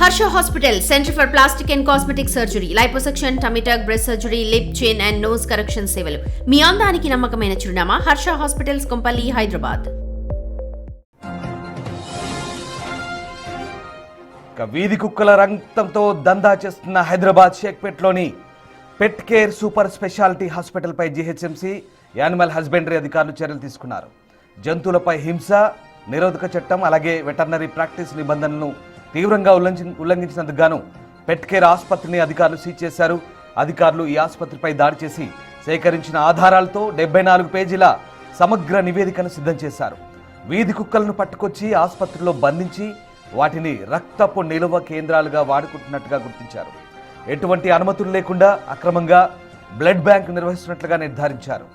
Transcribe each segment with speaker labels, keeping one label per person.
Speaker 1: Harsha Hospital, Center for Plastic and Cosmetic Surgery, Liposuction, Tummy tuck, breast surgery, lip, chin and nose correction సేవలు. మీ అందానికి నమ్మకమైన చిరునామా Harsha hospitals Kompally, Hyderabad.
Speaker 2: వీధి కుక్కల రక్తంతో దందా చేస్తున్న హైదరాబాద్ షేక్పేట్లోని పెట్ కేర్ సూపర్ స్పెషాలిటీ హాస్పిటల్పై జీహెచ్ఎంసీ యానిమల్ హస్బెండరీ అధికారులు చర్యలు తీసుకున్నారు. జంతువులపై హింస నిరోధక చట్టం అలాగే వెటర్నరీ ప్రాక్టీస్ నిబంధనలను తీవ్రంగా ఉల్లంఘించినందుకు గాను పెట్ కేర్ ఆసుపత్రిని అధికారులు సీజ్ చేశారు. అధికారులు ఈ ఆసుపత్రిపై దాడి చేసి సేకరించిన ఆధారాలతో 74 పేజీల సమగ్ర నివేదికను సిద్ధం చేశారు. వీధి కుక్కలను పట్టుకొచ్చి ఆసుపత్రిలో బంధించి వాటిని రక్తపు నిల్వ కేంద్రాలుగా వాడుకుంటున్నట్టుగా గుర్తించారు. ఎటువంటి అనుమతులు లేకుండా అక్రమంగా బ్లడ్ బ్యాంక్ నిర్వహిస్తున్నట్లుగా నిర్ధారించారు.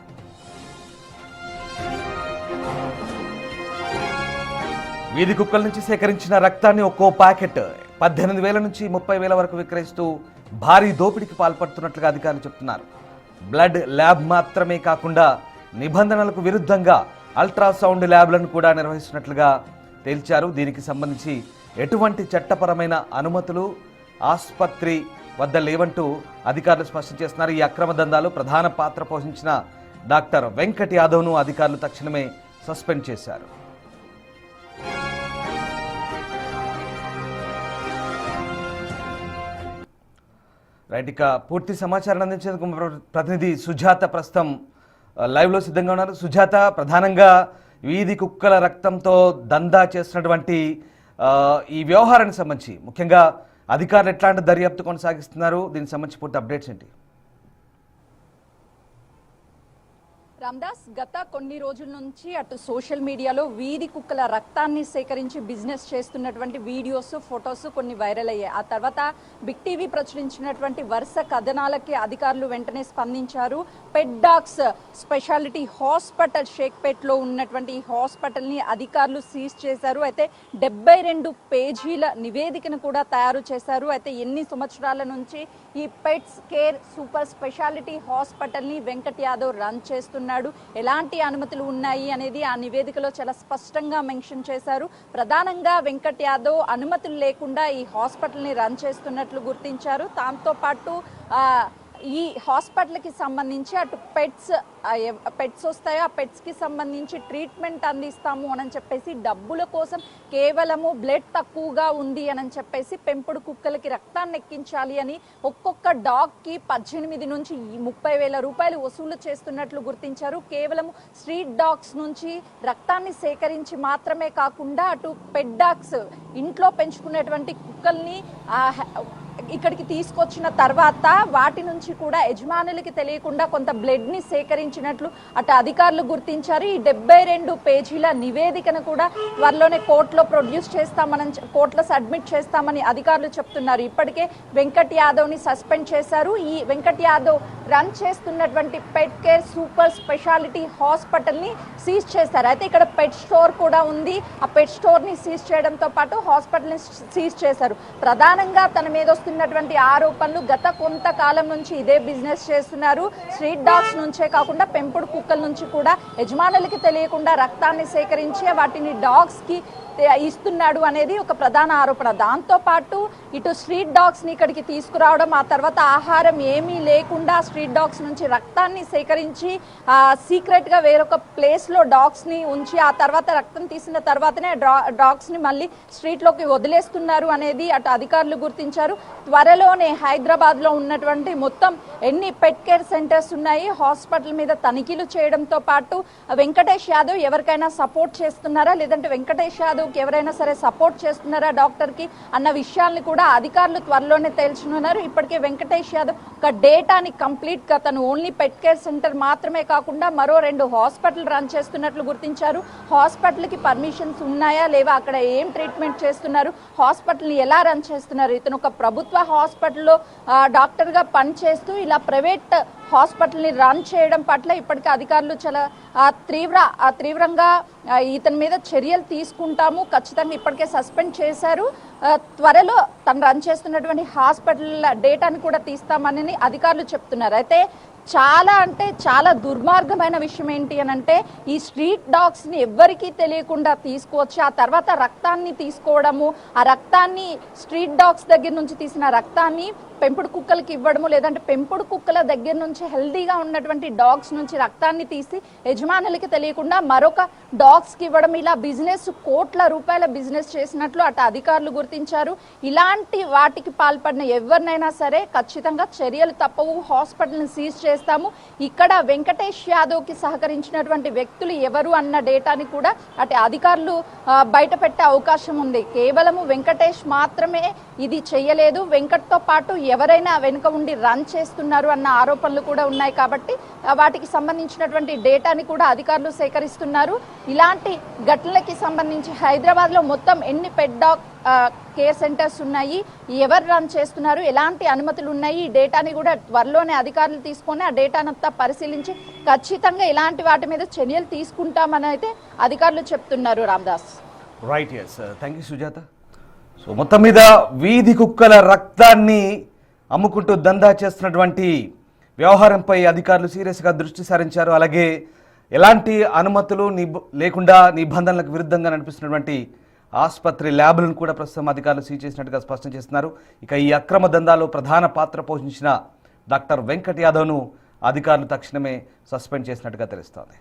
Speaker 2: వీధి కుక్కల నుంచి సేకరించిన రక్తాన్ని ఒక్కో ప్యాకెట్ 18,000 నుంచి 30,000 వరకు విక్రయిస్తూ భారీ దోపిడీకి పాల్పడుతున్నట్లుగా అధికారులు చెప్తున్నారు. బ్లడ్ ల్యాబ్ మాత్రమే కాకుండా నిబంధనలకు విరుద్ధంగా అల్ట్రాసౌండ్ ల్యాబ్లను కూడా నిర్వహిస్తున్నట్లుగా తేల్చారు. దీనికి సంబంధించి ఎటువంటి చట్టపరమైన అనుమతులు ఆసుపత్రి వద్ద లేవంటూ అధికారులు స్పష్టం చేస్తున్నారు. ఈ అక్రమ దందాలు ప్రధాన పాత్ర పోషించిన డాక్టర్ వెంకట్ యాదవ్ను అధికారులు తక్షణమే సస్పెండ్ చేశారు. రైట్, ఇక పూర్తి సమాచారం అందించేందుకు ప్రతినిధి సుజాత ప్రస్తుతం లైవ్లో సిద్ధంగా ఉన్నారు. సుజాత, ప్రధానంగా వీధి కుక్కల రక్తంతో దందా చేస్తున్నటువంటి ఈ వ్యవహారానికి సంబంధించి ముఖ్యంగా అధికారులు ఎట్లాంటి దర్యాప్తు కొనసాగిస్తున్నారు, దీనికి సంబంధించి పూర్తి అప్డేట్స్ ఏంటి?
Speaker 3: రామ్దాస్, గత కొన్ని రోజుల నుంచి అటు సోషల్ మీడియాలో వీధి కుక్కల రక్తాన్ని సేకరించి బిజినెస్ చేస్తున్నటువంటి వీడియోస్, ఫొటోస్ కొన్ని వైరల్ అయ్యాయి. ఆ తర్వాత బిగ్ టీవీ ప్రచురించినటువంటి వరుస కథనాలకి అధికారులు వెంటనే స్పందించారు. పెట్ డాగ్స్ స్పెషాలిటీ హాస్పిటల్ షేక్పేట్లో ఉన్నటువంటి ఈ హాస్పిటల్ని అధికారులు సీజ్ చేశారు. అయితే 72 పేజీల నివేదికను కూడా తయారు చేశారు. అయితే ఎన్ని సంవత్సరాల నుంచి ఈ పెట్స్ కేర్ సూపర్ స్పెషాలిటీ హాస్పిటల్ని వెంకట్ యాదవ్ రన్ చేస్తున్నారు, ఎలాంటి అనుమతులు ఉన్నాయి అనేది ఆ నివేదికలో చాలా స్పష్టంగా మెన్షన్ చేశారు. ప్రధానంగా వెంకట్ యాదవ్ అనుమతులు లేకుండా ఈ హాస్పిటల్ని రన్ చేస్తున్నట్లు గుర్తించారు. దాంతో పాటు ఈ హాస్పిటల్కి సంబంధించి అటు పెట్స్ వస్తాయో ఆ పెట్స్కి సంబంధించి ట్రీట్మెంట్ అందిస్తాము అని చెప్పేసి డబ్బుల కోసం కేవలము బ్లడ్ తక్కువగా ఉంది అని చెప్పేసి పెంపుడు కుక్కలకి రక్తాన్ని ఎక్కించాలి అని ఒక్కొక్క డాగ్కి 18 నుంచి 30,000 రూపాయలు వసూలు చేస్తున్నట్లు గుర్తించారు. కేవలం స్ట్రీట్ డాగ్స్ నుంచి రక్తాన్ని సేకరించి మాత్రమే కాకుండా అటు పెట్ డాగ్స్ ఇంట్లో పెంచుకునేటువంటి కుక్కల్ని ఇక్కడికి తీసుకొచ్చిన తర్వాత వాటి నుంచి కూడా యజమానులకి తెలియకుండా కొంత బ్లడ్ని సేకరించినట్లు అటు అధికారులు గుర్తించారు. ఈ 72 పేజీల నివేదికను కూడా త్వరలోనే కోర్టులో ప్రొడ్యూస్ కోర్టులో సబ్మిట్ చేస్తామని అధికారులు చెప్తున్నారు. ఇప్పటికే వెంకట్ యాదవ్ని సస్పెండ్ చేశారు. ఈ వెంకట్ యాదవ్ రన్ చేస్తున్నటువంటి పెట్ కేర్ సూపర్ స్పెషాలిటీ హాస్పిటల్ని సీజ్ చేశారు. అయితే ఇక్కడ పెట్ స్టోర్ కూడా ఉంది. ఆ పెట్ స్టోర్ని సీజ్ చేయడంతో పాటు హాస్పిటల్ని సీజ్ చేశారు. ప్రధానంగా తన మీద వస్తున్నటువంటి ఆరోపణలు గత కొంతకాలం నుంచి ఇదే బిజినెస్ చేస్తున్నారు. స్ట్రీట్ డాగ్స్ నుంచే కాకుండా పెంపుడు కుక్కల నుంచి కూడా యజమానులకి తెలియకుండా రక్తాన్ని సేకరించి వాటిని డాగ్స్కి ఇస్తున్నాడు అనేది ఒక ప్రధాన ఆరోపణ. దాంతో పాటు ఇటు స్ట్రీట్ డాగ్స్ ని ఇక్కడికి తీసుకురావడం, ఆ తర్వాత ఆహారం ఏమీ లేకుండా స్ట్రీట్ డాగ్స్ నుంచి రక్తాన్ని సేకరించి సీక్రెట్ గా వేరొక ప్లేస్ లో డాగ్స్ ని ఉంచి ఆ తర్వాత రక్తం తీసిన తర్వాతనే డాగ్స్ ని మళ్ళీ స్ట్రీట్ లోకి వదిలేస్తున్నారు అనేది అటు అధికారులు గుర్తించారు. త్వరలోనే హైదరాబాద్ లో ఉన్నటువంటి మొత్తం ఎన్ని పెట్ కేర్ సెంటర్స్ ఉన్నాయి, హాస్పిటల్ మీద తనిఖీలు చేయడంతో పాటు వెంకటేష్ యాదవ్ ఎవరికైనా సపోర్ట్ చేస్తున్నారా, లేదంటే వెంకటేష్ యాదవ్ ఎవరైనా సరే సపోర్ట్ చేస్తున్నారా డాక్టర్ కి అన్న విషయాన్ని కూడా అధికారులు త్వరలోనే తేల్చనున్నారు. ఇప్పటికే వెంకటేష్ యాదవ్ ఒక డేటాని కంప్లీట్ గా తను ఓన్లీ పెట్ కేర్ సెంటర్ మాత్రమే కాకుండా మరో 2 హాస్పిటల్ రన్ చేస్తున్నట్లు గుర్తించారు. హాస్పిటల్ కి పర్మిషన్స్ ఉన్నాయా లేవా, అక్కడ ఏం ట్రీట్మెంట్ చేస్తున్నారు, హాస్పిటల్ ని ఎలా రన్ చేస్తున్నారు, ఇతను ఒక ప్రభుత్వ హాస్పిటల్లో డాక్టర్ గా పనిచేస్తూ ఇలా ప్రైవేట్ హాస్పిటల్ని రన్ చేయడం పట్ల ఇప్పటికే అధికారులు చాలా తీవ్రంగా ఇతని మీద చర్యలు తీసుకుంటాము, ఖచ్చితంగా ఇప్పటికే సస్పెండ్ చేశారు. త్వరలో తను రన్ చేస్తున్నటువంటి హాస్పిటల్ డేటాని కూడా తీస్తామని అధికారులు చెప్తున్నారు. అయితే చాలా అంటే చాలా దుర్మార్గమైన విషయం ఏంటి అని అంటే, ఈ స్ట్రీట్ డాగ్స్ని ఎవ్వరికీ తెలియకుండా తీసుకువచ్చి ఆ తర్వాత రక్తాన్ని తీసుకోవడము, ఆ రక్తాన్ని స్ట్రీట్ డాగ్స్ దగ్గర నుంచి తీసిన రక్తాన్ని పెంపుడు కుక్కలకి ఇవ్వడము, లేదంటే పెంపుడు కుక్కల దగ్గర నుంచి హెల్దీగా ఉన్నటువంటి డాగ్స్ నుంచి రక్తాన్ని తీసి యజమానులకి తెలియకుండా మరొక డాగ్స్కి ఇవ్వడం, ఇలా బిజినెస్ కోట్ల రూపాయల బిజినెస్ చేసినట్లు అటు అధికారులు గుర్తించారు. ఇలాంటి వాటికి పాల్పడిన ఎవరినైనా సరే ఖచ్చితంగా చర్యలు తప్పవు, హాస్పిటల్ని సీజ్ చేస్తాము. ఇక్కడ వెంకటేష్ యాదవ్కి సహకరించినటువంటి వ్యక్తులు ఎవరు అన్న డేటాని కూడా అటు అధికారులు బయట పెట్టే అవకాశం ఉంది. కేవలము వెంకటేష్ మాత్రమే ఇది చేయలేదు, వెంకట్తో పాటు ఎవరైనా వెనుక ఉండి రన్ చేస్తున్నారు అన్న ఆరోపణలు కూడా ఉన్నాయి. కాబట్టి వాటికి సంబంధించినటువంటి డేటాని కూడా అధికారులు సేకరిస్తున్నారు. ఇలాంటి ఘటనలకి సంబంధించి హైదరాబాద్లో మొత్తం ఎన్ని పెట్ డాగ్ కేర్ సెంటర్స్ ఉన్నాయి, ఎవరు రన్ చేస్తున్నారు, ఎలాంటి అనుమతులు ఉన్నాయి, ఈ డేటాని కూడా త్వరలోనే అధికారులు తీసుకొని ఆ డేటానంతా పరిశీలించి ఖచ్చితంగా ఇలాంటి వాటి మీద చర్యలు తీసుకుంటామని అయితే అధికారులు చెప్తున్నారు. Ramdas.
Speaker 2: Right, yes, thank you Sujatha. So మొత్తం మీద వీధి కుక్కల రక్తాన్ని అమ్ముకుంటూ దందా చేస్తున్నటువంటి వ్యవహారంపై అధికారులు సీరియస్గా దృష్టి సారించారు. అలాగే ఎలాంటి అనుమతులు లేకుండా నిబంధనలకు విరుద్ధంగా నడిపిస్తున్నటువంటి ఆసుపత్రి ల్యాబ్లను కూడా ప్రస్తుతం అధికారులు సీజ్ చేసినట్టుగా స్పష్టం చేస్తున్నారు. ఇక ఈ అక్రమ దందాలో ప్రధాన పాత్ర పోషించిన డాక్టర్ వెంకట్ యాదవ్ను అధికారులు తక్షణమే సస్పెండ్ చేసినట్టుగా తెలుస్తోంది.